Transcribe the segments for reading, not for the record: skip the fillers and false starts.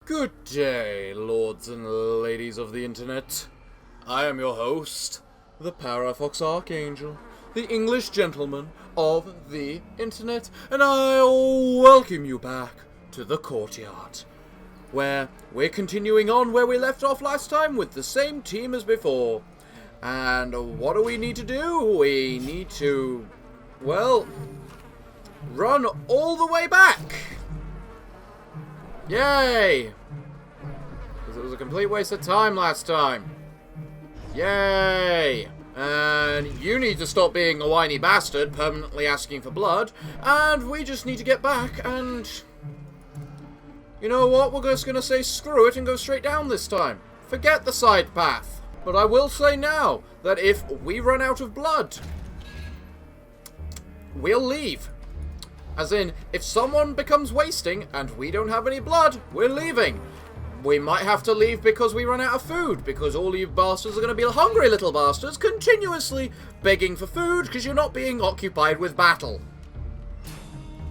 Good day, lords and ladies of the internet. I am your host, the Parafox Archangel, the English gentleman of the internet, and I welcome you back to the courtyard, where we're continuing on where we left off last time with the same team as before. And what do we need to do? We need to, well, run all the way back. Yay! Because it was a complete waste of time last time. Yay! And you need to stop being a whiny bastard, permanently asking for blood. And we just need to get back and... You know what? We're just going to say screw it and go straight down this time. Forget the side path. But I will say now that if we run out of blood, we'll leave. As in, if someone becomes wasting and we don't have any blood, we're leaving. We might have to leave because we run out of food, because all you bastards are going to be hungry little bastards, continuously begging for food because you're not being occupied with battle.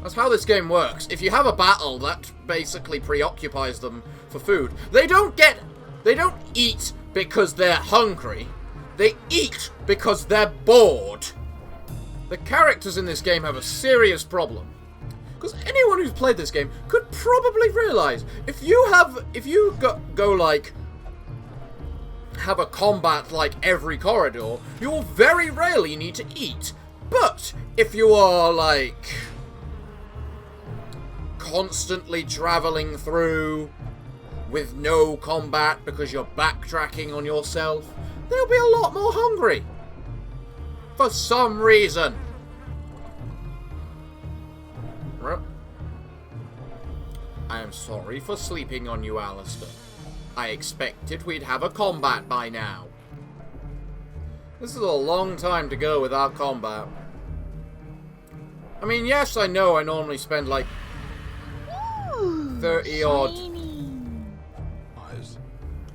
That's how this game works. If you have a battle, that basically preoccupies them for food. They don't eat because they're hungry. They eat because they're bored. The characters in this game have a serious problem. Because anyone who's played this game could probably realise, if you go like, have a combat like every corridor, you'll very rarely need to eat. But if you are like, constantly travelling through with no combat because you're backtracking on yourself, they'll be a lot more hungry. For some reason. I am sorry for sleeping on you, Alistair. I expected we'd have a combat by now. This is a long time to go without combat. I mean, yes, I know I normally spend like 30 odd...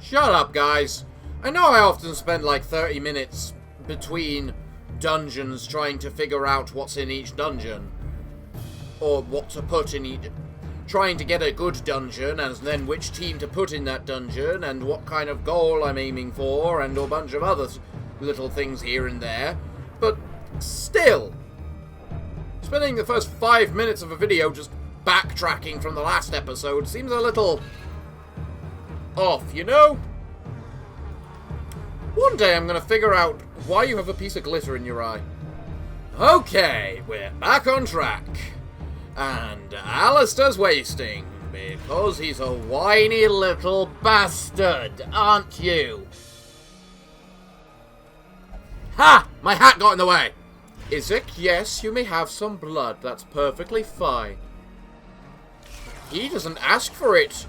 Shut up, guys. I know I often spend like 30 minutes between dungeons trying to figure out what's in each dungeon. Or what to put in each... Trying to get a good dungeon, and then which team to put in that dungeon, and what kind of goal I'm aiming for, and a bunch of other little things here and there. But still, spending the first 5 minutes of a video just backtracking from the last episode seems a little off, you know? One day I'm going to figure out why you have a piece of glitter in your eye. Okay, we're back on track. And Alistair's wasting, because he's a whiny little bastard, aren't you? Ha! My hat got in the way! Isaac, yes, you may have some blood, that's perfectly fine. He doesn't ask for it.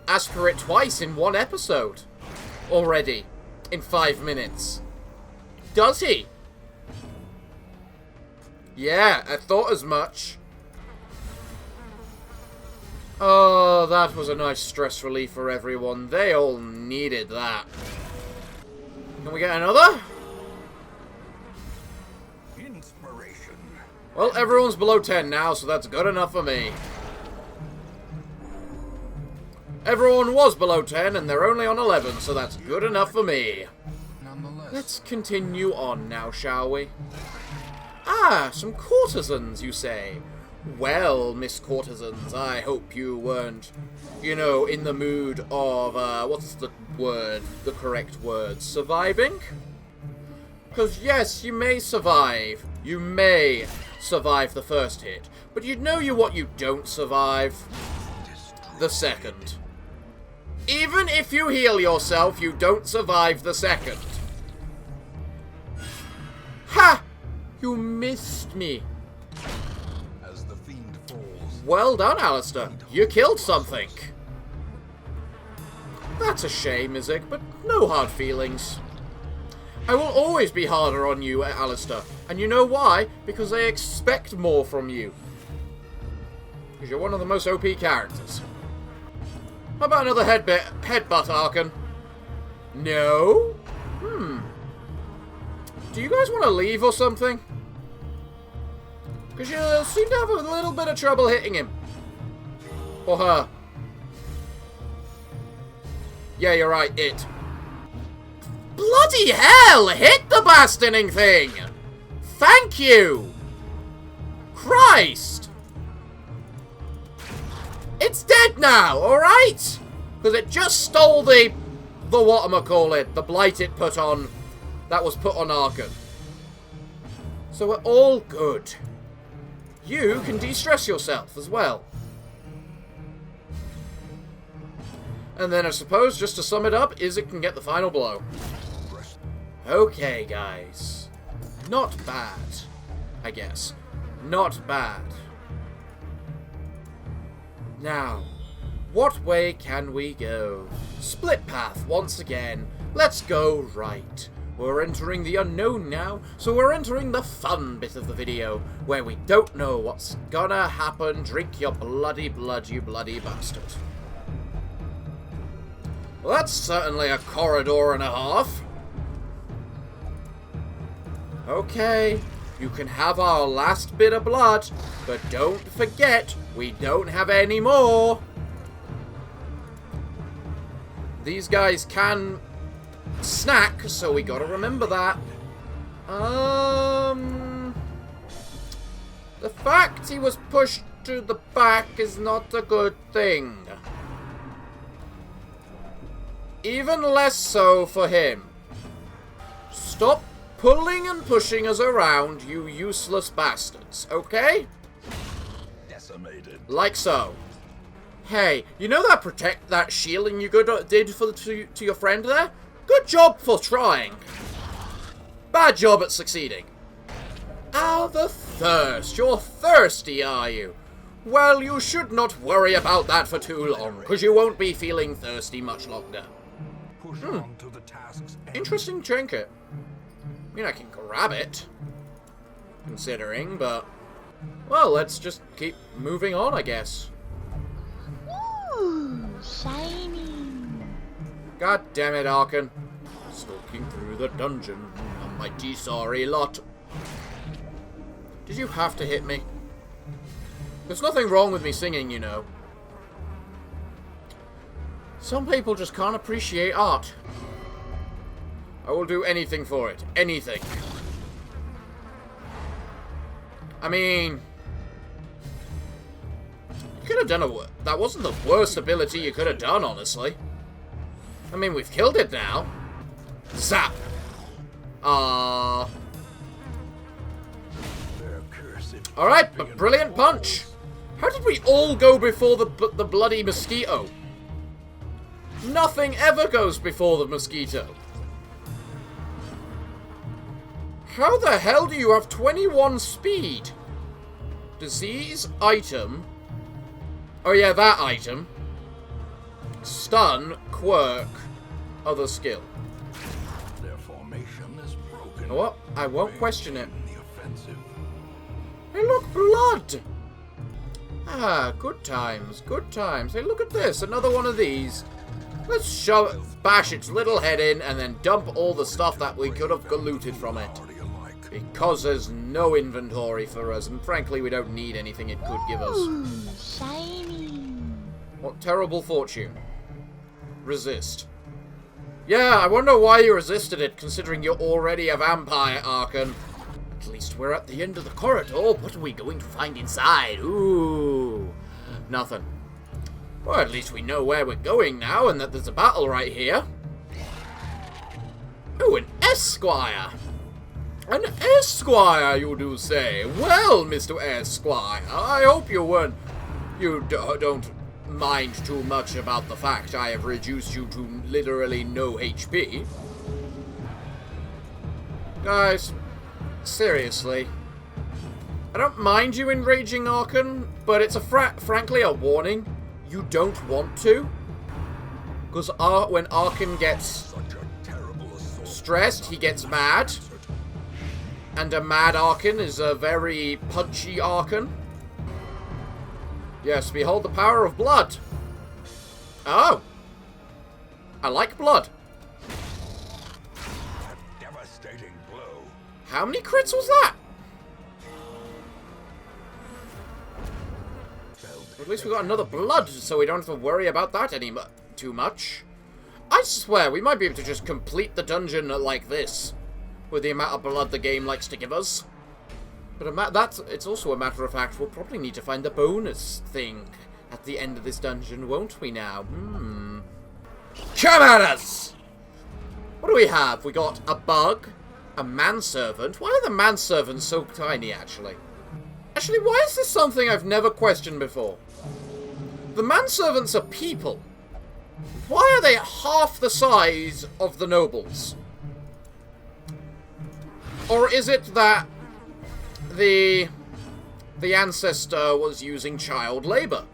Ask for it twice in one episode. Already. In 5 minutes. Does he? Yeah, I thought as much. Oh, that was a nice stress relief for everyone. They all needed that. Can we get another? Inspiration. Well, everyone's below 10 now, so that's good enough for me. Everyone was below 10, and they're only on 11, so that's good enough for me. Nonetheless. Let's continue on now, shall we? Ah, some courtesans, you say? Well, Miss Courtesans, I hope you weren't, you know, in the mood of, what's the word, the correct word, surviving? Because, yes, you may survive. You may survive the first hit. But you know what you don't survive? The second. Even if you heal yourself, you don't survive the second. Ha! You missed me. Well done, Alistair. You killed something. That's a shame, Isaac, but no hard feelings. I will always be harder on you, Alistair. And you know why? Because I expect more from you. Because you're one of the most OP characters. How about another headbutt, Archon? No? Do you guys want to leave or something? Because you seem to have a little bit of trouble hitting him. Or her. Yeah, you're right, it. Bloody hell! Hit the bastioning thing! Thank you! Christ! It's dead now, alright? Because it just stole the whatchamacallit, the blight it put on, that was put on Arkan. So we're all good. You can de-stress yourself as well. And then I suppose, just to sum it up, Izzet can get the final blow. Okay, guys. Not bad, I guess. Not bad. Now, what way can we go? Split path once again. Let's go right. We're entering the unknown now, so we're entering the fun bit of the video, where we don't know what's gonna happen. Drink your bloody blood, you bloody bastard. Well, that's certainly a corridor and a half. Okay, you can have our last bit of blood, but don't forget, we don't have any more. These guys can snack, so we gotta remember that. The fact he was pushed to the back is not a good thing. Even less so for him. Stop pulling and pushing us around, you useless bastards, okay? Decimated. Like so. Hey, you know that shielding you did to your friend there? Good job for trying. Bad job at succeeding. Ah, the thirst. You're thirsty, are you? Well, you should not worry about that for too long, because you won't be feeling thirsty much longer. Push on to the task's end. Interesting trinket. I mean, I can grab it, considering, but... Well, let's just keep moving on, I guess. Ooh, shiny. God damn it, Arkan. Stalking through the dungeon, a mighty sorry lot. Did you have to hit me? There's nothing wrong with me singing, you know. Some people just can't appreciate art. I will do anything for it. Anything. I mean... You could have done that wasn't the worst ability you could have done, honestly. I mean, we've killed it now. Zap! Alright, but brilliant punch! How did we all go before the bloody mosquito? Nothing ever goes before the mosquito. How the hell do you have 21 speed? Disease, item. Oh yeah, that item. Stun, quirk, other skill. Their formation is broken. You know what? I won't question it. The offensive. Hey, look, blood! Ah, good times, good times. Hey, look at this, another one of these. Let's bash its little head in and then dump all the stuff that we could have looted from it. Because there's no inventory for us, and frankly, we don't need anything it could give us. Ooh, shiny. What terrible fortune. Resist. Yeah, I wonder why you resisted it, considering you're already a vampire, Arkan. At least we're at the end of the corridor. What are we going to find inside? Ooh. Nothing. Well, at least we know where we're going now, and that there's a battle right here. Ooh, an Esquire. An Esquire, you do say? Well, Mr. Esquire, I hope you don't mind too much about the fact I have reduced you to literally no HP. Guys, seriously. I don't mind you enraging Arkan, but it's frankly a warning. You don't want to. Because when Arkan gets stressed, he gets mad. And a mad Arkan is a very punchy Arkan. Yes, behold the power of blood. Oh. I like blood. A devastating blow. How many crits was that? At least we got another blood, so we don't have to worry about that too much. I swear, we might be able to just complete the dungeon like this, with the amount of blood the game likes to give us. But it's also a matter of fact, we'll probably need to find the bonus thing at the end of this dungeon, won't we now? Come at us! What do we have? We got a bug, a manservant. Why are the manservants so tiny, actually? Actually, why is this something I've never questioned before? The manservants are people. Why are they half the size of the nobles? Or is it that the ancestor was using child labor?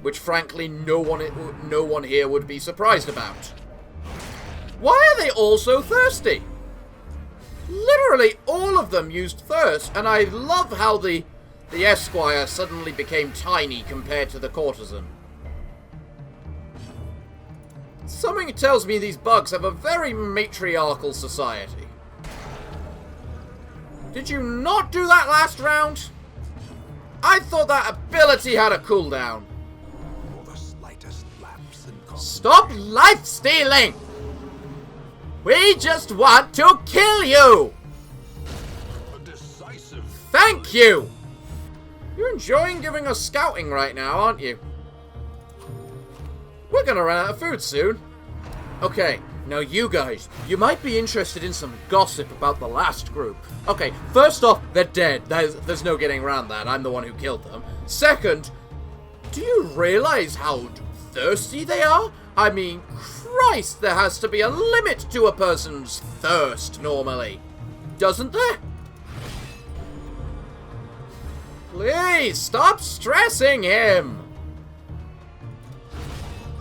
Which, frankly, no one here would be surprised about. Why are they all so thirsty? Literally, all of them used thirst, and I love how the esquire suddenly became tiny compared to the courtesan. Something tells me these bugs have a very matriarchal society. Did you not do that last round? I thought that ability had a cooldown. For the slightest lapse in Stop life stealing! We just want to kill you! a decisive Thank you! You're enjoying giving us scouting right now, aren't you? We're gonna run out of food soon. Okay, now you guys, you might be interested in some gossip about the last group. Okay, first off, they're dead. There's no getting around that. I'm the one who killed them. Second, do you realize how thirsty they are? I mean, Christ, there has to be a limit to a person's thirst, normally. Doesn't there? Please, stop stressing him!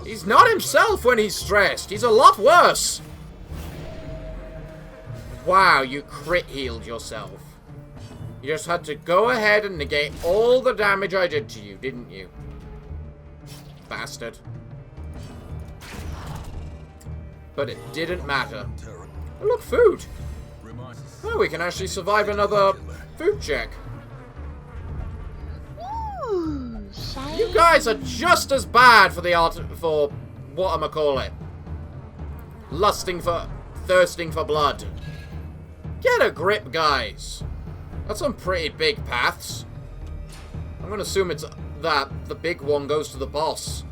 He's not himself when he's stressed. He's a lot worse. Wow, you crit healed yourself. You just had to go ahead and negate all the damage I did to you, didn't you? Bastard. But it didn't matter. Oh, look, food. Oh, we can actually survive another food check. Ooh, shiny. You guys are just as bad for whatchamacallit. Thirsting for blood. Get a grip, guys. That's some pretty big paths. I'm gonna assume it's that the big one goes to the boss.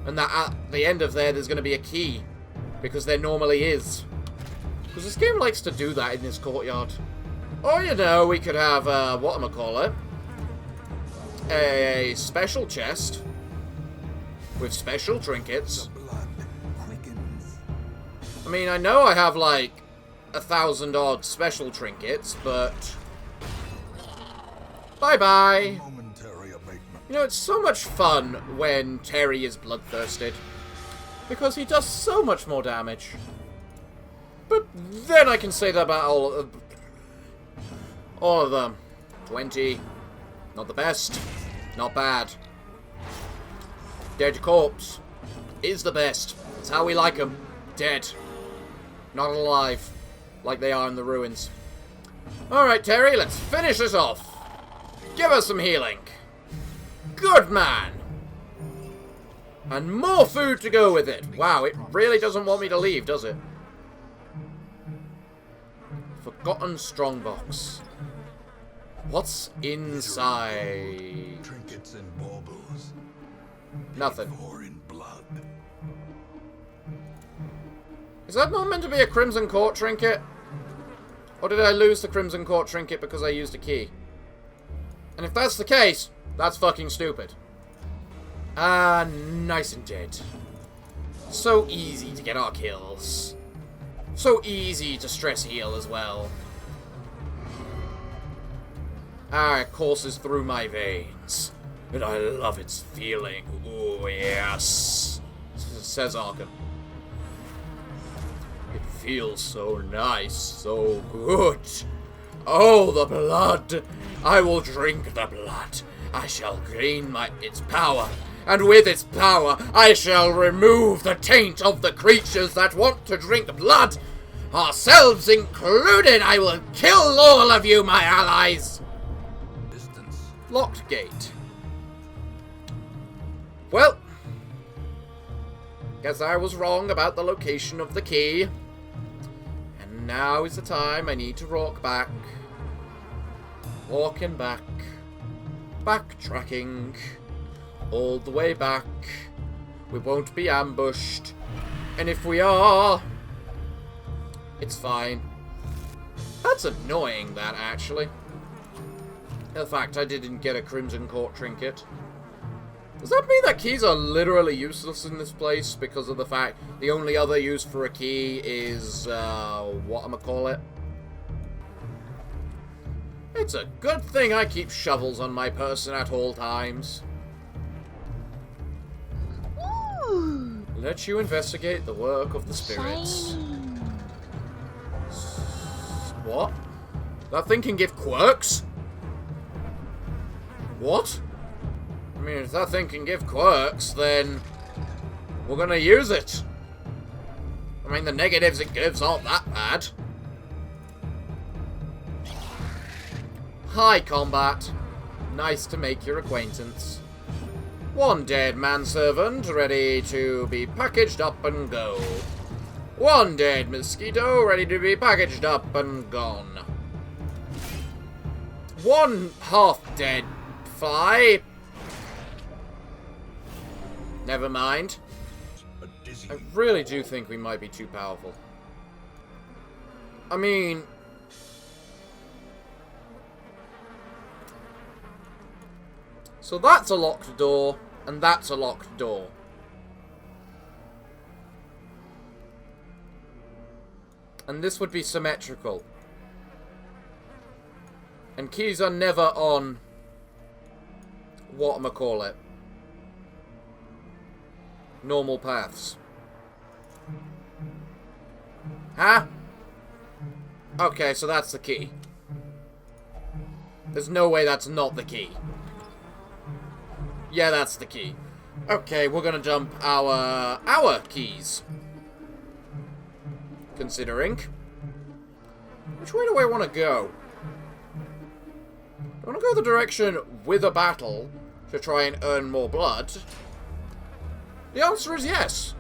And that at the end of there's gonna be a key. Because there normally is. Because this game likes to do that in this courtyard. Or, you know, we could have, whatchamacallit, a special chest with special trinkets. blood quickens. I mean, I know I have, like, 1,000 odd special trinkets, but... Bye-bye! Momentary abatement. You know, it's so much fun when Terry is bloodthirsted. Because he does so much more damage. But then I can say that about all of them. 20. Not the best. Not bad. Dead corpse is the best. That's how we like them. Dead. Not alive. Like they are in the ruins. Alright, Terry, let's finish this off. Give us some healing. Good man. And more food to go with it. Wow, it really doesn't want me to leave, does it? Forgotten strongbox. What's inside? Trinkets and baubles. Nothing. Or in blood. Is that not meant to be a Crimson Court trinket? Or did I lose the Crimson Court trinket because I used a key? And if that's the case, that's fucking stupid. Ah, nice and dead. So easy to get our kills. So easy to stress heal as well. Ah, it courses through my veins. And I love its feeling. Ooh, yes. Says Arkham. It feels so nice, so good. Oh, the blood. I will drink the blood. I shall gain its power. And with its power, I shall remove the taint of the creatures that want to drink blood. Ourselves included, I will kill all of you, my allies. Distance. Locked gate. Well, Guess I was wrong about the location of the key. And now is the time I need to walk back. Walking back. Backtracking. All the way back. We won't be ambushed. And if we are, it's fine. That's annoying, that, actually. The fact I didn't get a Crimson Court trinket. Does that mean that keys are literally useless in this place because of the fact the only other use for a key is, whatchamacallit? It's a good thing I keep shovels on my person at all times. Ooh, Let you investigate the work of the spirits. shiny. What? That thing can give quirks? What? I mean, if that thing can give quirks, then we're gonna use it. I mean, the negatives it gives aren't that bad. Hi, combat. Nice to make your acquaintance. One dead manservant ready to be packaged up and go. One dead mosquito ready to be packaged up and gone. One half-dead fly. Never mind. A dizzy I really do think we might be too powerful. I mean... So that's a locked door, and that's a locked door. And this would be symmetrical. And keys are never on... whatchamacallit. Normal paths. Huh? Okay, so that's the key. There's no way that's not the key. Yeah, that's the key. Okay, we're gonna dump our keys. Considering. Which way do I want to go? Do I want to go the direction with a battle to try and earn more blood? The answer is yes.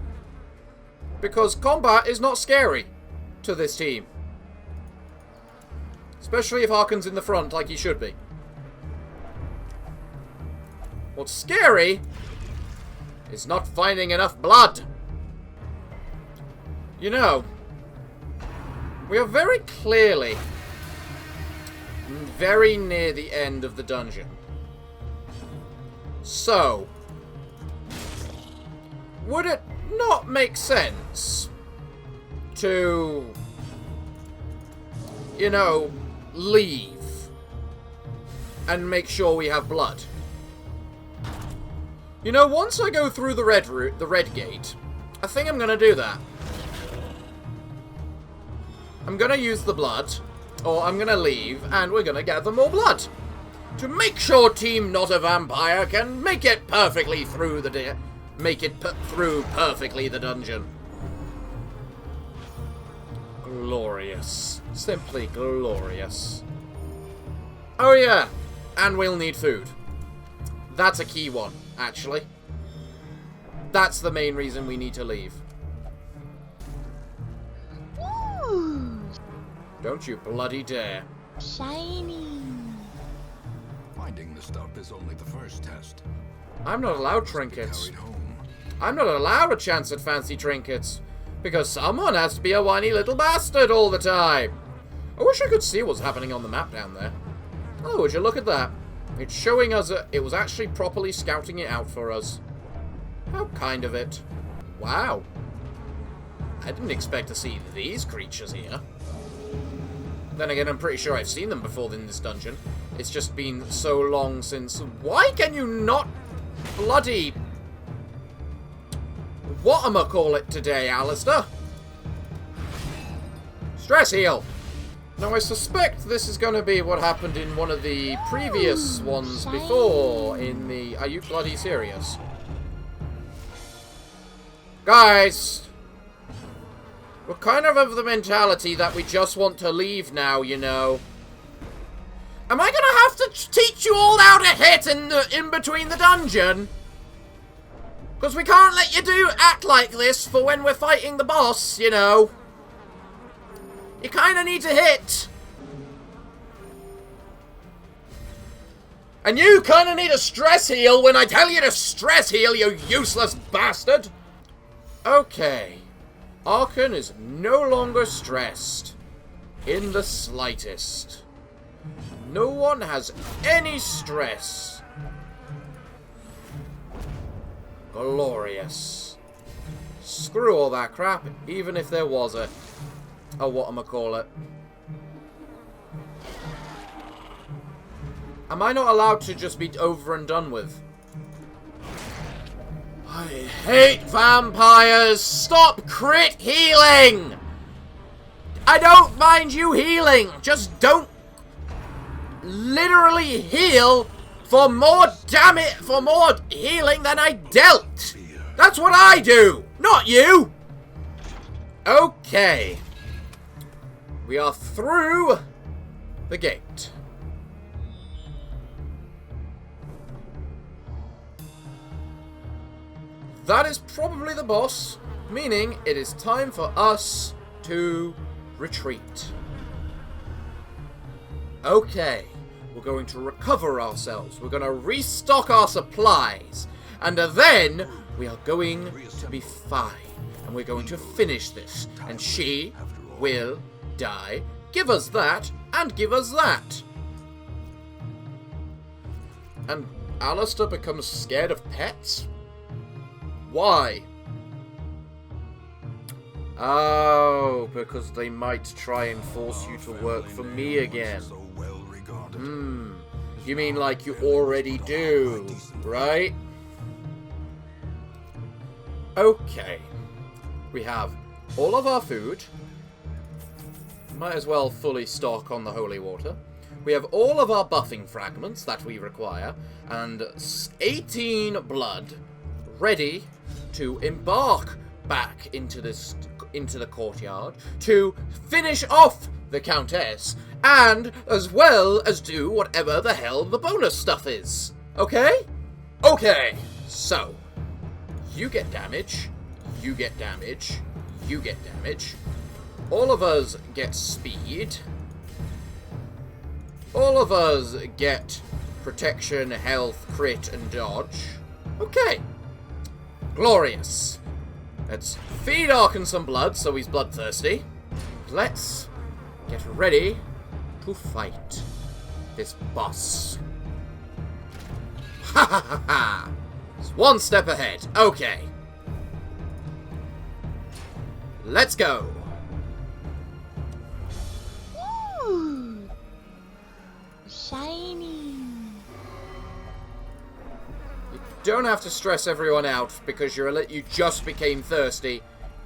Because combat is not scary to this team. Especially if Harkin's in the front like he should be. What's scary is not finding enough blood. You know, we are very clearly very near the end of the dungeon. So, would it not make sense to, you know, leave and make sure we have blood? You know, once I go through the red gate, I think I'm gonna do that. I'm gonna use the blood, or I'm gonna leave, and we're gonna gather more blood. To make sure Team Not a Vampire can make it perfectly through the through perfectly the dungeon. Glorious. Simply glorious. Oh yeah, and we'll need food. That's a key one, actually. That's the main reason we need to leave. Ooh, Don't you bloody dare. shiny. finding the stuff is only the first test. I'm not allowed Must be trinkets. carried home. I'm not allowed a chance at fancy trinkets. Because someone has to be a whiny little bastard all the time. I wish I could see what's happening on the map down there. Oh, would you look at that? It's showing us it was actually properly scouting it out for us. How kind of it. Wow. I didn't expect to see these creatures here. Then again, I'm pretty sure I've seen them before in this dungeon. It's just been so long since... Why can you not bloody... whatchamacallit today, Alistair? Stress heal. Now, I suspect this is going to be what happened in one of the previous ones before in the... Are you bloody serious? Guys! We're kind of the mentality that we just want to leave now, you know. Am I going to have to teach you all how to hit in between the dungeon? Because we can't let you act like this for when we're fighting the boss, you know. You kind of need to hit. And you kind of need a stress heal when I tell you to stress heal, you useless bastard. Okay. Archon is no longer stressed. In the slightest. No one has any stress. Glorious. Screw all that crap, even if there was a whatchamacallit. Am I not allowed to just be over and done with? I hate vampires! Stop crit healing! I don't mind you healing, just don't literally heal for more healing than I dealt. That's what I do, not you. Okay. We are through the gate. That is probably the boss, meaning it is time for us to retreat. Okay, we're going to recover ourselves. We're going to restock our supplies. And then we are going to be fine. And we're going to finish this. And she will die. Give us that, and give us that. And Alistair becomes scared of pets? Why? Oh, because they might try and force you to work for me again. You mean like you already do, right? Okay. We have all of our food. Might as well fully stock on the holy water. We have all of our buffing fragments that we require, and 18 blood ready to embark back into the courtyard to finish off the Countess, and as well as do whatever the hell the bonus stuff is. Okay? Okay. So, you get damage, you get damage, you get damage. All of us get speed. All of us get protection, health, crit, and dodge. Okay. Glorious. Let's feed Archon some blood so he's bloodthirsty. Let's get ready to fight this boss. Ha ha ha ha! It's one step ahead. Okay. Let's go. Ooh. Shiny. You don't have to stress everyone out because you just became thirsty.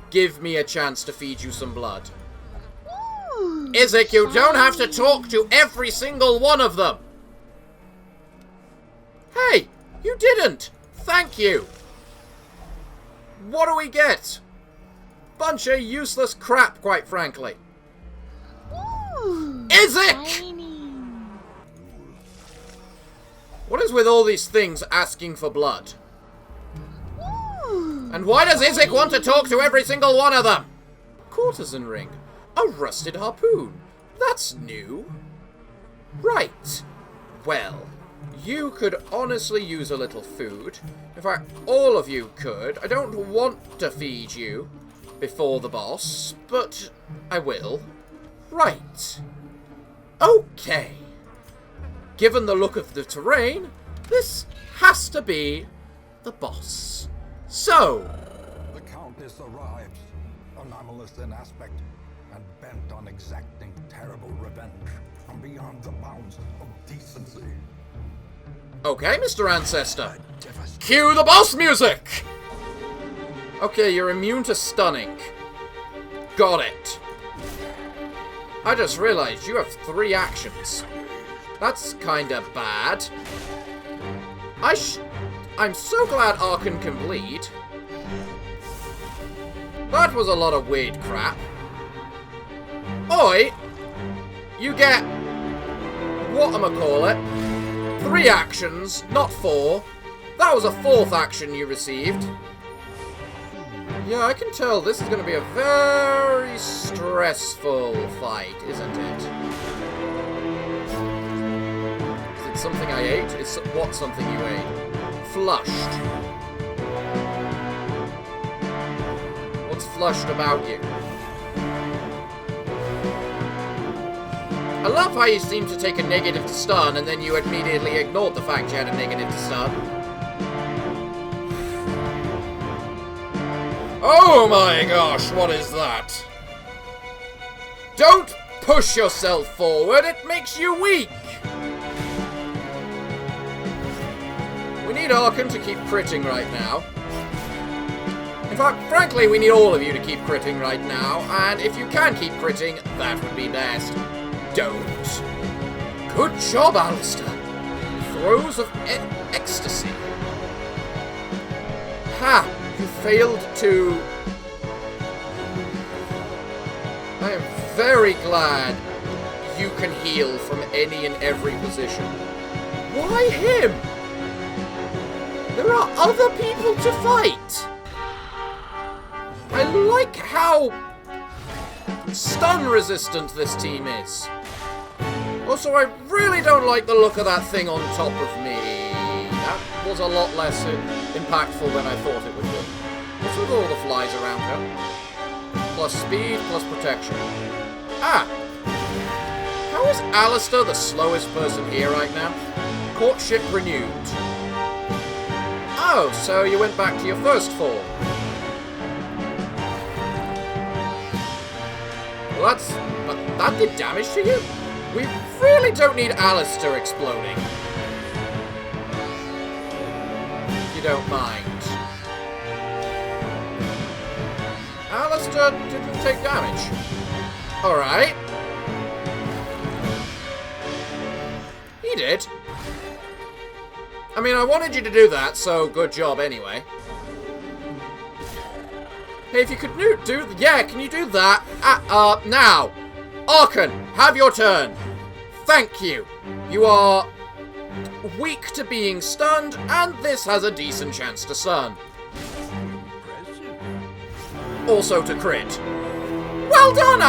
Give me a chance to feed you some blood. Ooh. Isaac, you don't have to shiny. talk to every single one of them. Hey, you didn't. Thank you. What do we get? Bunch of useless crap, quite frankly. Ooh. Isaac! Shiny. What is with all these things asking for blood? Ooh. And why does Isaac want to talk to every single one of them? Courtesan ring. A rusted harpoon. That's new. Right. Well, you could honestly use a little food. In fact, all of you could. I don't want to feed you before the boss, but I will. Right. Okay. Given the look of the terrain, this has to be the boss. So, The Countess arrives, anomalous in aspect, and bent on exacting terrible revenge from beyond the bounds of decency. okay, Mr. Ancestor. Cue the boss music! Okay, you're immune to stunning. Got it. I just realized you have 3 actions. That's kinda bad. I'm so glad Archon can bleed. That was a lot of weird crap. Oi! You get... whatchamacallit? 3 actions, not 4. That was a 4th action you received. Yeah, I can tell this is going to be a very stressful fight, isn't it? Is it something I ate? Is what something you ate? Flushed. What's flushed about you? I love how you seem to take a negative to stun and then you immediately ignored the fact you had a negative to stun. Oh my gosh, what is that? Don't push yourself forward, it makes you weak! We need Archon to keep critting right now. In fact, frankly, we need all of you to keep critting right now, and if you can keep critting, that would be best. Don't. Good job, Alistair. Throes of ecstasy. Ha! You failed to... I am very glad you can heal from any and every position. Why him? There are other people to fight. I like how stun resistant this team is. Also, I really don't like the look of that thing on top of me. That was a lot less impactful than I thought it would be. What's with all the flies around her? Plus speed, plus protection. Ah! How is Alistair the slowest person here right now? Courtship renewed. Oh, so you went back to your first form. Well, but that did damage to you? We really don't need Alistair exploding. If you don't mind. Alistair didn't take damage. Alright. He did. I mean, I wanted you to do that, so good job anyway. Hey, if you could do... Yeah, can you do that? Now! Archon, have your turn. Thank you. You are weak to being stunned, and this has a decent chance to stun. Also to crit. Well done,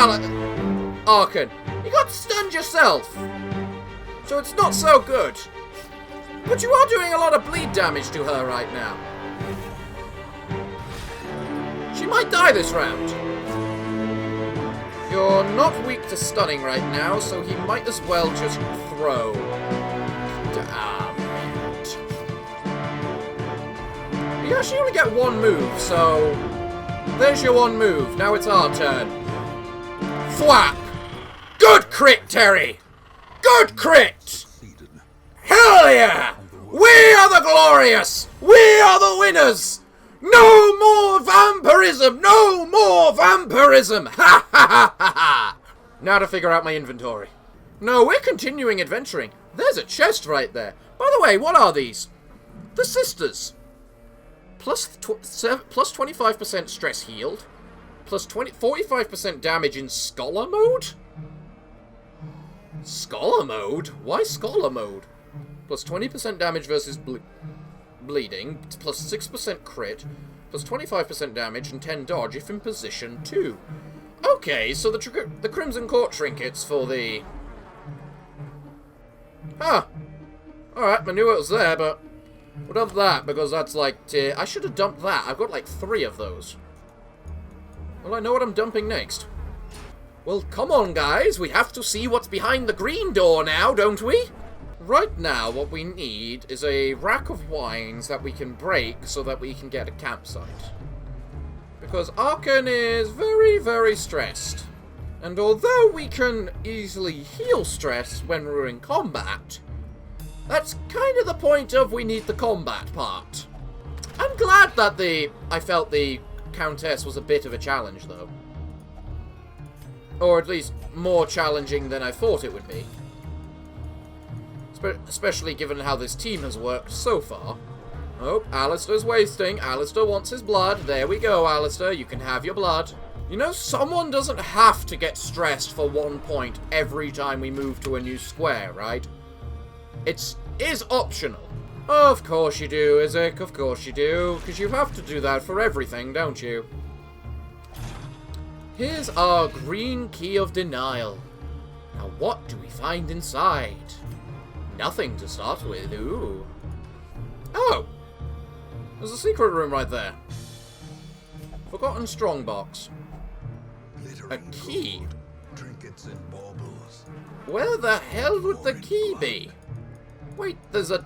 Archon. You got stunned yourself. So it's not so good. But you are doing a lot of bleed damage to her right now. She might die this round. You're not weak to stunning right now, so he might as well just throw. Damn it. You actually only get one move, so... There's your one move. Now it's our turn. Thwap! Good crit, Terry! Good crit! Hell yeah! We are the glorious! We are the winners! No more vampirism! No more vampirism! Ha ha ha ha ha! Now to figure out my inventory. No, we're continuing adventuring. There's a chest right there. By the way, what are these? The sisters. Plus 25% stress healed. Plus 45% damage in scholar mode? Scholar mode? Why scholar mode? Plus 20% damage versus bleeding, plus 6% crit, plus 25% damage and 10 dodge if in position 2. Okay, so the Crimson Court trinkets for the... Huh. Alright, I knew it was there, but... We'll dump that, because that's like tier... I should have dumped that. I've got like 3 of those. Well, I know what I'm dumping next. Well, come on, guys. We have to see what's behind the green door now, don't we? Right now, what we need is a rack of wines that we can break so that we can get a campsite. Because Archon is very, very stressed. And although we can easily heal stress when we're in combat, that's kind of the point of we need the combat part. I'm glad that I felt the Countess was a bit of a challenge, though. Or at least more challenging than I thought it would be. Especially given how this team has worked so far. Oh, Alistair's wasting. Alistair wants his blood. There we go, Alistair. You can have your blood. You know, someone doesn't have to get stressed for 1 point every time we move to a new square, right? It is optional. Of course you do, Isaac. Of course you do. Because you have to do that for everything, don't you? Here's our green key of denial. Now what do we find inside? Nothing to start with. Ooh. Oh! There's a secret room right there. Forgotten strongbox. A key? Trinkets and baubles. Where the hell would the key be? Wait, there's a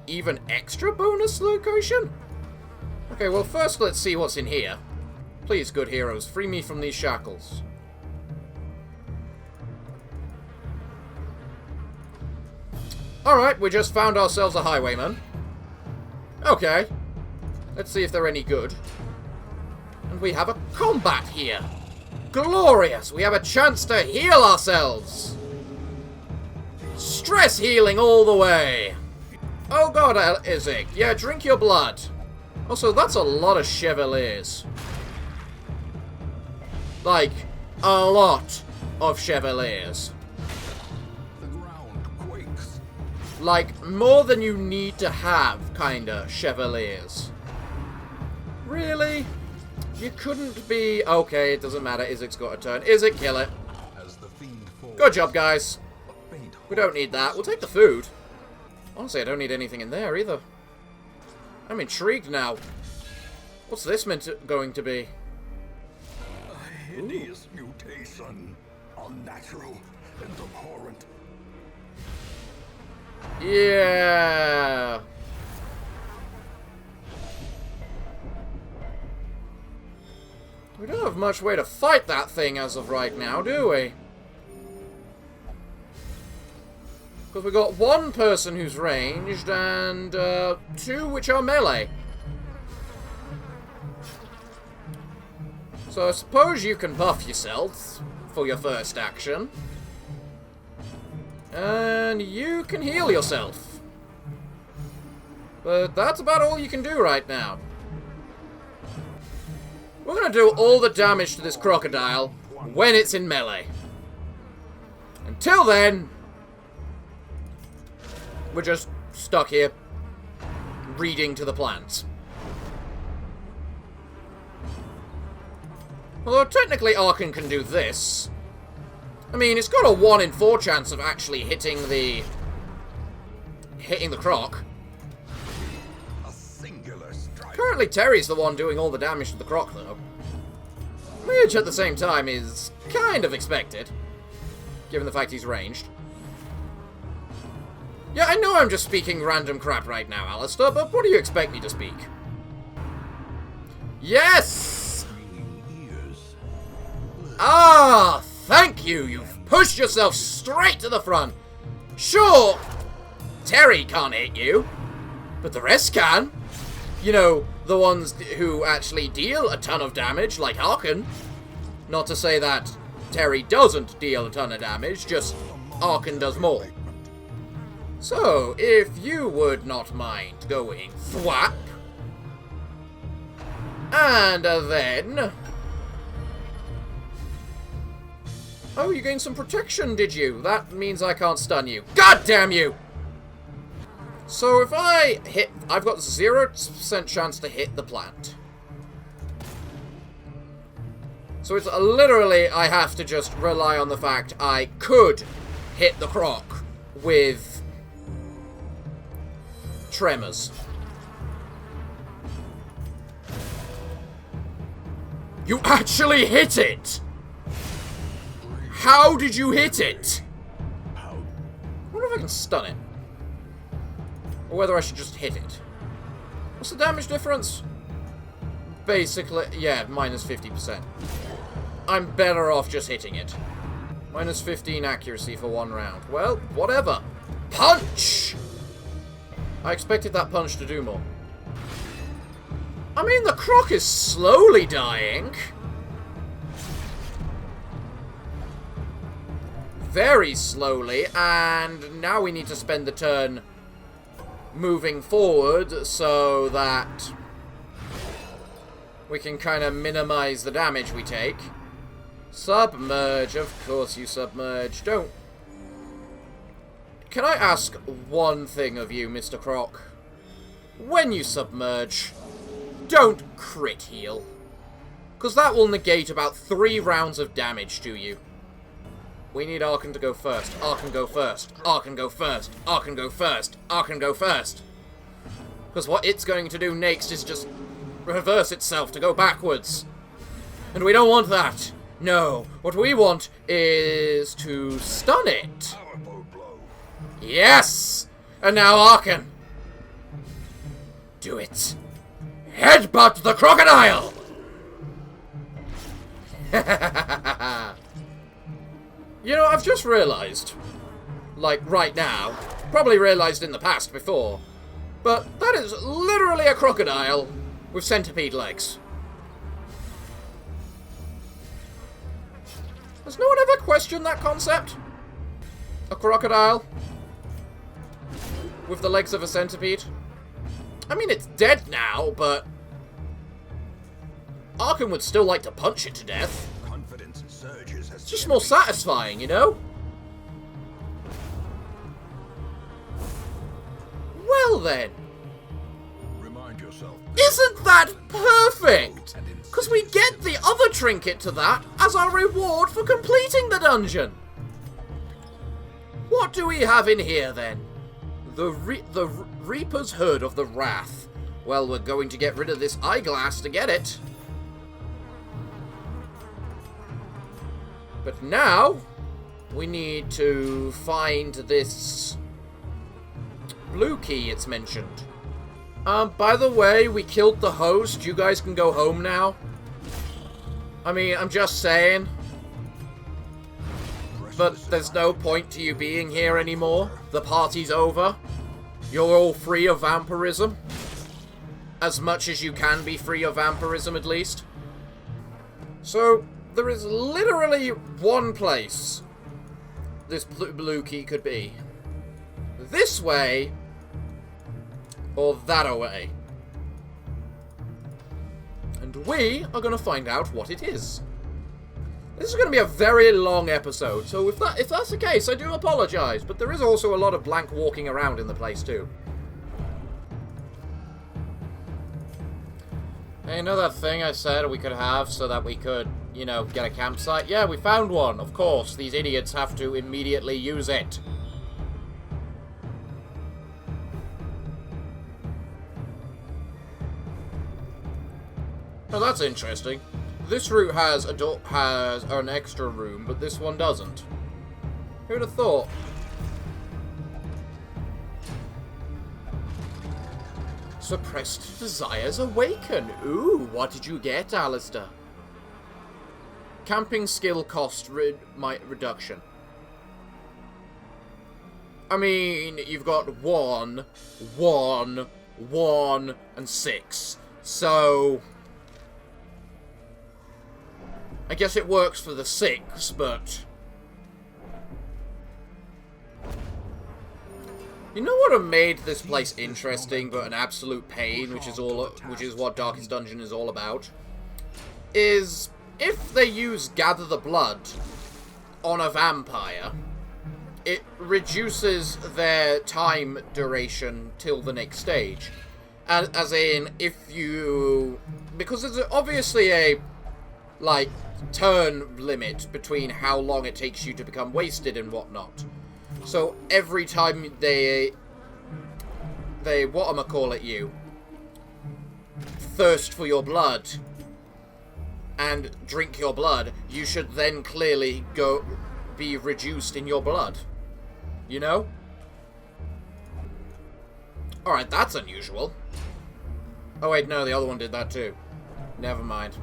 even extra bonus location? Okay, well first let's see what's in here. Please, good heroes, free me from these shackles. Alright, we just found ourselves a highwayman. Okay. Let's see if they're any good. And we have a combat here. Glorious! We have a chance to heal ourselves! Stress healing all the way! Oh god, Isaac. Yeah, drink your blood. Also, that's a lot of chevaliers. Like, a lot of chevaliers. The ground quakes. Like, more than you need to have, kinda, chevaliers. Really? You couldn't be... Okay, it doesn't matter. Isaac's got a turn. Isaac, kill it. As the fiend falls, Good job, guys. a faint We don't need that. We'll take the food. Honestly, I don't need anything in there, either. I'm intrigued now. What's this going to be? A hideous mutation. Unnatural and abhorrent. Yeah. We don't have much way to fight that thing as of right now, do we? Because we got one person who's ranged and two which are melee. So I suppose you can buff yourself for your first action. And you can heal yourself. But that's about all you can do right now. We're going to do all the damage to this crocodile when it's in melee. Until then, we're just stuck here reading to the plants. Although technically Archon can do this. I mean, it's got a 1 in 4 chance of actually hitting the croc. A singular strike. Currently Terry's the one doing all the damage to the croc, though. Which at the same time is kind of expected, given the fact he's ranged. Yeah, I know I'm just speaking random crap right now, Alistair, but what do you expect me to speak? Yes! Ah, thank you! You've pushed yourself straight to the front. Sure, Terry can't hit you, but the rest can. You know, the ones who actually deal a ton of damage, like Archon. Not to say that Terry doesn't deal a ton of damage, just Archon does more. So, if you would not mind going thwap. And then... Oh, you gained some protection, did you? That means I can't stun you. God damn you! So if I hit... I've got 0% chance to hit the plant. So it's literally, I have to just rely on the fact I could hit the croc with tremors. You actually hit it! How did you hit it? I wonder if I can stun it. Or whether I should just hit it. What's the damage difference? Basically, yeah, minus 50%. I'm better off just hitting it. Minus 15 accuracy for 1 round. Well, whatever. Punch! I expected that punch to do more. I mean, the croc is slowly dying. Very slowly, and now we need to spend the turn moving forward so that we can kind of minimize the damage we take. Submerge, of course you submerge. Don't Can I ask one thing of you, Mr. Croc? When you submerge, don't crit heal. Because that will negate about 3 rounds of damage to you. We need Archon to go first. Archon go first. Archon go first. Archon go first. Archon go first. Because what it's going to do next is just reverse itself to go backwards. And we don't want that. No. What we want is to stun it. Yes! And now Archon. Do it. Headbutt the crocodile! You know, I've just realised, like right now, probably realised in the past before, but that is literally a crocodile with centipede legs. Has no one ever questioned that concept? A crocodile with the legs of a centipede? I mean, it's dead now, but Arkham would still like to punch it to death. Confidence surges as It's just more satisfying, you know? Well then, Remind yourself. isn't that perfect? Because we get the other trinket to that as our reward for completing the dungeon. What do we have in here then? The Reaper's Hood of the Wrath. Well, we're going to get rid of this eyeglass to get it. But now, we need to find this blue key it's mentioned. By the way, we killed the host. You guys can go home now. I mean, I'm just saying. But there's no point to you being here anymore. The party's over. You're all free of vampirism. As much as you can be free of vampirism, at least. So, there is literally one place this blue key could be. This way, or that way. And we are going to find out what it is. This is going to be a very long episode, so if that's the case, I do apologize, but there is also a lot of blank walking around in the place too. Hey, you know that thing I said we could have so that we could, you know, get a campsite? Yeah, we found one, of course. These idiots have to immediately use it. Oh, that's interesting. This route has an extra room, but this one doesn't. Who'd have thought? Suppressed desires awaken. Ooh, what did you get, Alistair? Camping skill cost reduction. I mean, you've got 1, 1, 1, and 6. So I guess it works for the 6, but you know what made this place interesting, but an absolute pain, which is what Darkest Dungeon is all about, is if they use Gather the Blood on a vampire, it reduces their time duration till the next stage. And as in, because there's obviously a turn limit between how long it takes you to become wasted and whatnot. So every time they you thirst for your blood and drink your blood, you should then clearly be reduced in your blood. You know? Alright, that's unusual. Oh wait, no, the other one did that too. Never mind.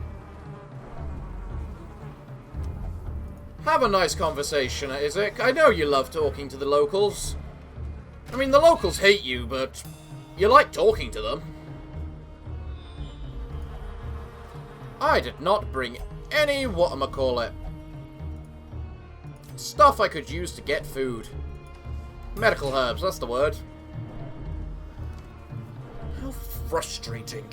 Have a nice conversation, Isaac. I know you love talking to the locals. I mean, the locals hate you, but you like talking to them. I did not bring any stuff I could use to get food. Medical herbs, that's the word. How frustrating.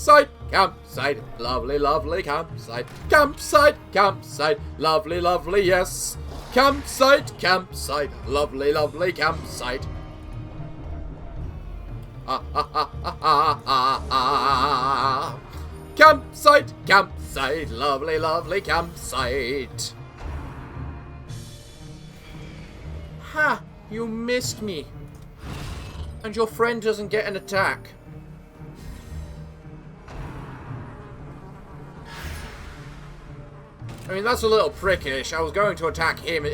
campsite, campsite, lovely, lovely campsite, campsite, campsite, lovely, lovely, yes. Campsite, campsite, lovely, lovely campsite. Ah, ah, ah, ah, ah, ah, ah. Campsite, campsite, lovely, lovely campsite. Ha! You missed me. And your friend doesn't get an attack. I mean, that's a little prickish. I was going to attack him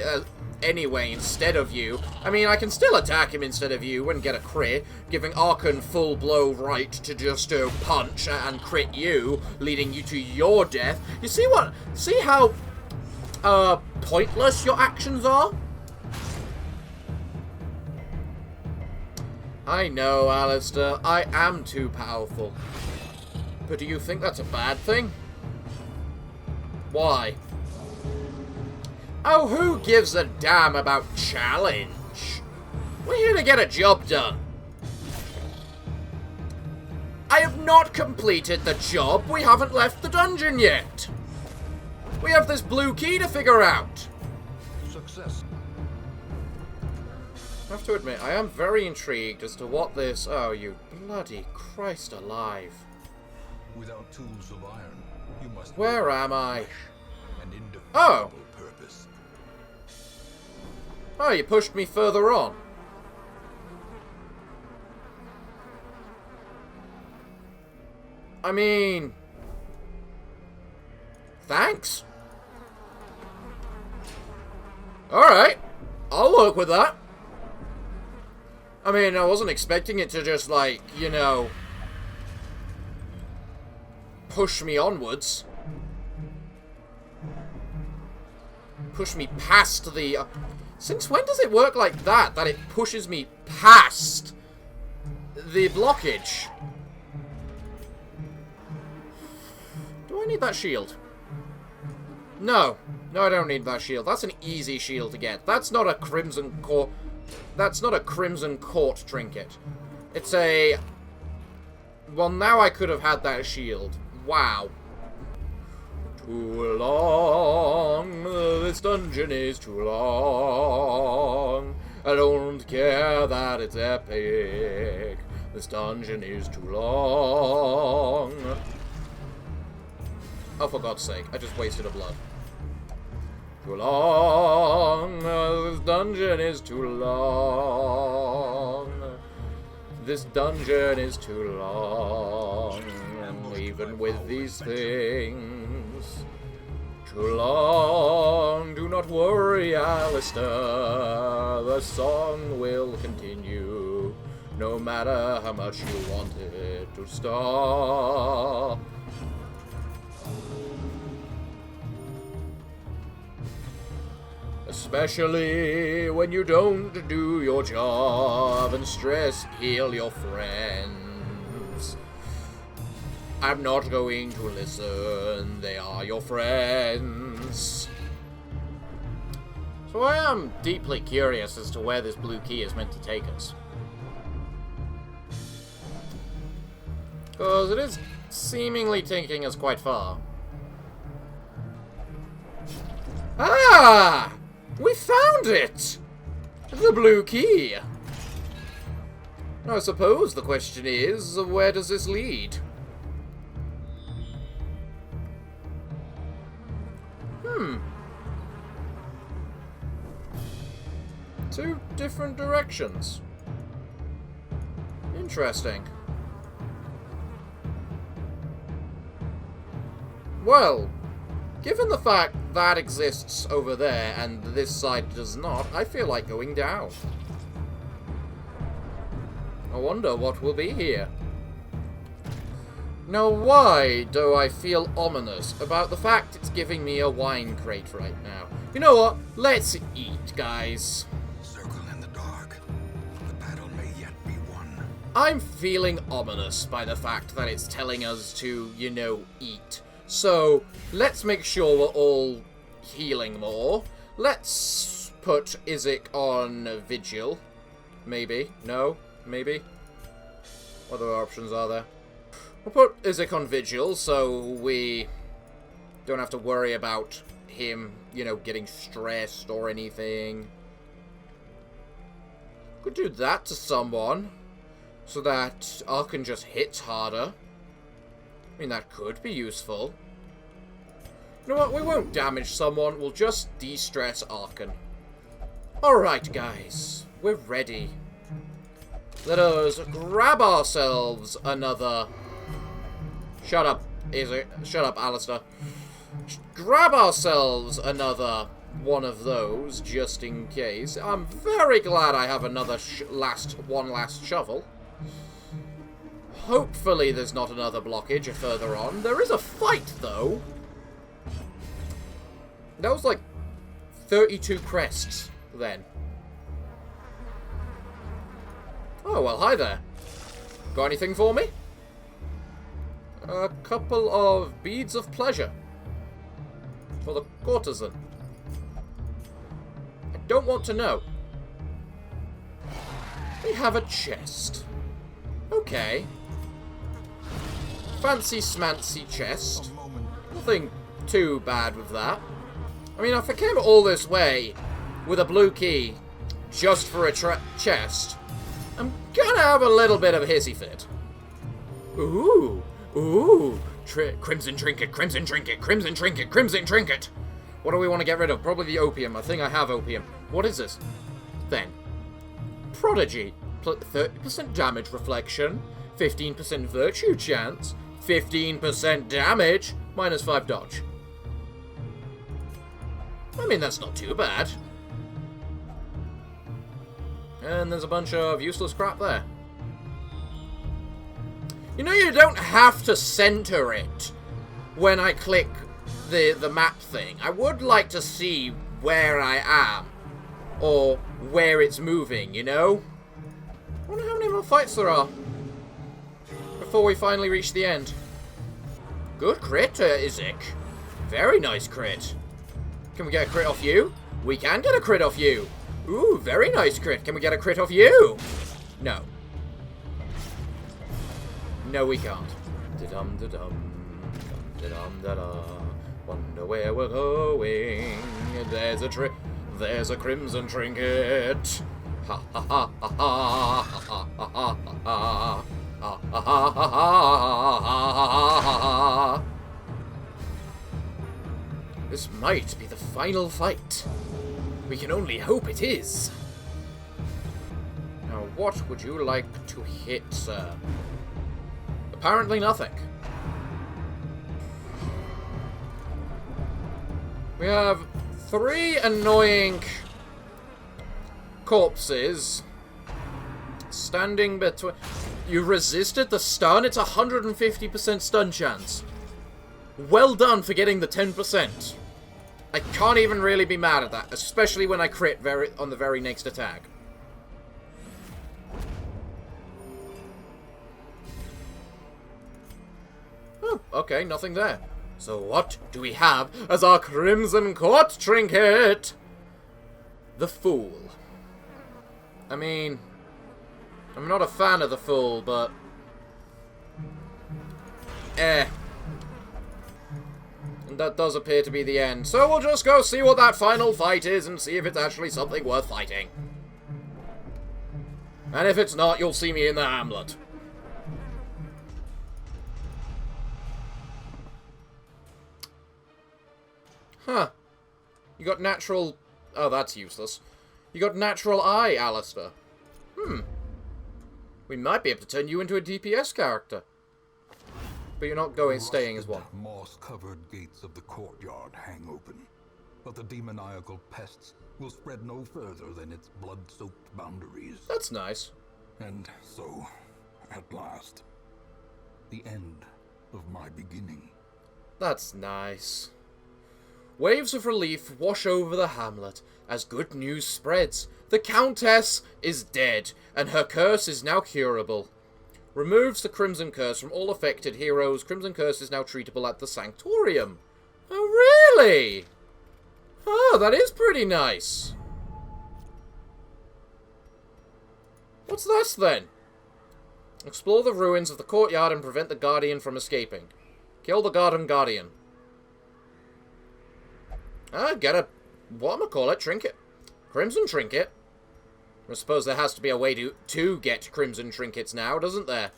anyway instead of you. I mean, I can still attack him instead of you and get a crit, giving Archon full blow right to just punch and crit you, leading you to your death. You see what? See how pointless your actions are? I know, Alistair. I am too powerful. But do you think that's a bad thing? Why? Oh, who gives a damn about challenge? We're here to get a job done. I have not completed the job. We haven't left the dungeon yet. We have this blue key to figure out. Success. I have to admit, I am very intrigued as to what this... Oh, you bloody Christ alive. Without tools of iron, you must... Where am I? An indefinable Oh! purpose. Oh, you pushed me further on. I mean... Thanks. Alright. I'll work with that. I mean, I wasn't expecting it to just, like, you know... push me onwards. Push me past the... Since when does it work like that? That it pushes me past the blockage? Do I need that shield? No. No, I don't need that shield. That's an easy shield to get. That's not a Crimson Court... That's not a Crimson Court trinket. It's a... Well, now I could have had that shield. Wow. Too long. This dungeon is too long. I don't care that it's epic. This dungeon is too long. Oh, for God's sake. I just wasted a blood. Too long. This dungeon is too long. This dungeon is too long. Even with these things. Too long. Do not worry, Alistair. The song will continue. No matter how much you want it to stop. Especially when you don't do your job and stress kill your friends. I'm not going to listen. They are your friends. So I am deeply curious as to where this blue key is meant to take us. Because it is seemingly taking us quite far. Ah! We found it! The blue key! I suppose the question is, where does this lead? Two different directions. Interesting. Well, given the fact that exists over there and this side does not, I feel like going down. I wonder what will be here. Now, why do I feel ominous about the fact it's giving me a wine crate right now? You know what? Let's eat, guys. Circle in the dark. The battle may yet be won. I'm feeling ominous by the fact that it's telling us to, you know, eat. So, let's make sure we're all healing more. Let's put Isaac on Vigil. Maybe. No? Maybe? What other options are there? We'll put Isaac on vigil so we don't have to worry about him, you know, getting stressed or anything. Could do that to someone so that Archon just hits harder. I mean, that could be useful. You know what? We won't damage someone. We'll just de-stress Archon. Alright, guys. We're ready. Let us grab ourselves another... Shut up, Isaac. Shut up, Alistair. Grab ourselves another one of those, just in case. I'm very glad I have another one last shovel. Hopefully there's not another blockage further on. There is a fight, though. That was like 32 crests, then. Oh, well, hi there. Got anything for me? A couple of beads of pleasure. For the courtesan. I don't want to know. We have a chest. Okay. Fancy smancy chest. Nothing too bad with that. I mean, if I came all this way with a blue key just for a chest, I'm gonna have a little bit of a hissy fit. Ooh. Ooh. Crimson trinket, crimson trinket, crimson trinket, crimson trinket. What do we want to get rid of? Probably the opium. I think I have opium. What is this? Then. Prodigy. 30% damage reflection. 15% virtue chance. 15% damage. Minus 5 dodge. I mean, that's not too bad. And there's a bunch of useless crap there. You know, you don't have to center it when I click the map thing. I would like to see where I am. Or where it's moving, you know? I wonder how many more fights there are before we finally reach the end. Good crit, Isaac. Very nice crit. Can we get a crit off you? We can get a crit off you. Ooh, very nice crit. Can we get a crit off you? No. No, we can't. Da-dum-da-dum. Da-dum-da-da. Wonder where we're going. There's a crimson trinket. Ha ha ha ha ha ha ha ha ha ha ha ha. This might be the final fight. We can only hope it is. Now, what would you like to hit, sir? Apparently nothing. We have 3 annoying corpses standing between... You resisted the stun? It's 150% stun chance. Well done for getting the 10%. I can't even really be mad at that, especially when I crit on the very next attack. Oh, okay, nothing there. So what do we have as our Crimson Court trinket? The Fool. I mean, I'm not a fan of the Fool, but... And that does appear to be the end. So we'll just go see what that final fight is and see if it's actually something worth fighting. And if it's not, you'll see me in the hamlet. Huh. You got natural... Oh, that's useless. You got natural eye, Alistair. We might be able to turn you into a DPS character. But you're not staying as one. Moss-covered gates of the courtyard hang open, but the demoniacal pests will spread no further than its blood-soaked boundaries. That's nice. And so, at last, the end of my beginning. That's nice. Waves of relief wash over the hamlet as good news spreads. The Countess is dead, and her curse is now curable. Removes the Crimson Curse from all affected heroes. Crimson Curse is now treatable at the Sanctorium. Oh, really? Oh, that is pretty nice. What's this, then? Explore the ruins of the courtyard and prevent the guardian from escaping. Kill the guardian. Get a... whatchamacallit, trinket. Crimson trinket. I suppose there has to be a way to get crimson trinkets now, doesn't there?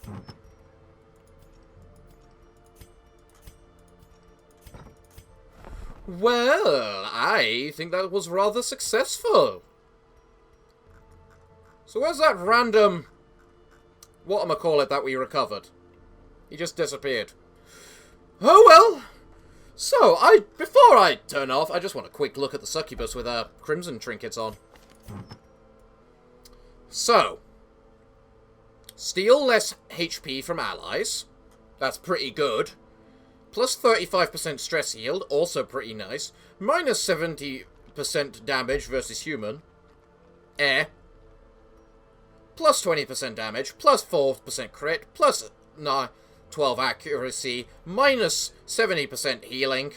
Well, I think that was rather successful. So where's that random... whatchamacallit that we recovered? He just disappeared. Oh well. So, before I turn off, I just want a quick look at the succubus with her crimson trinkets on. So, steal less HP from allies. That's pretty good. Plus 35% stress healed, also pretty nice. Minus 70% damage versus human. Plus 20% damage, plus 4% crit, plus 12 accuracy, minus 70% healing,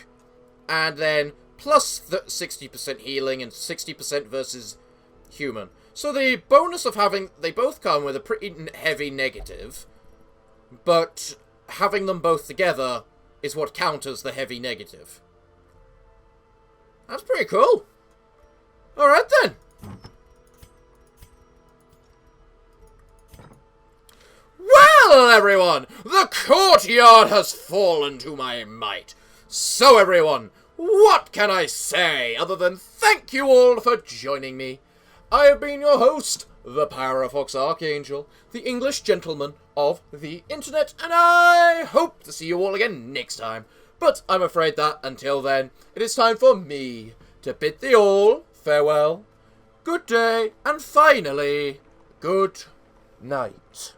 and then plus 60% healing and 60% versus human. So the bonus of having... they both come with a pretty heavy negative, but having them both together is what counters the heavy negative. That's pretty cool. Alright then. Well, everyone, the courtyard has fallen to my might. So, everyone, what can I say other than thank you all for joining me? I have been your host, the Parafox Archangel, the English gentleman of the internet, and I hope to see you all again next time. But I'm afraid that, until then, it is time for me to bid thee all farewell, good day, and finally, good night.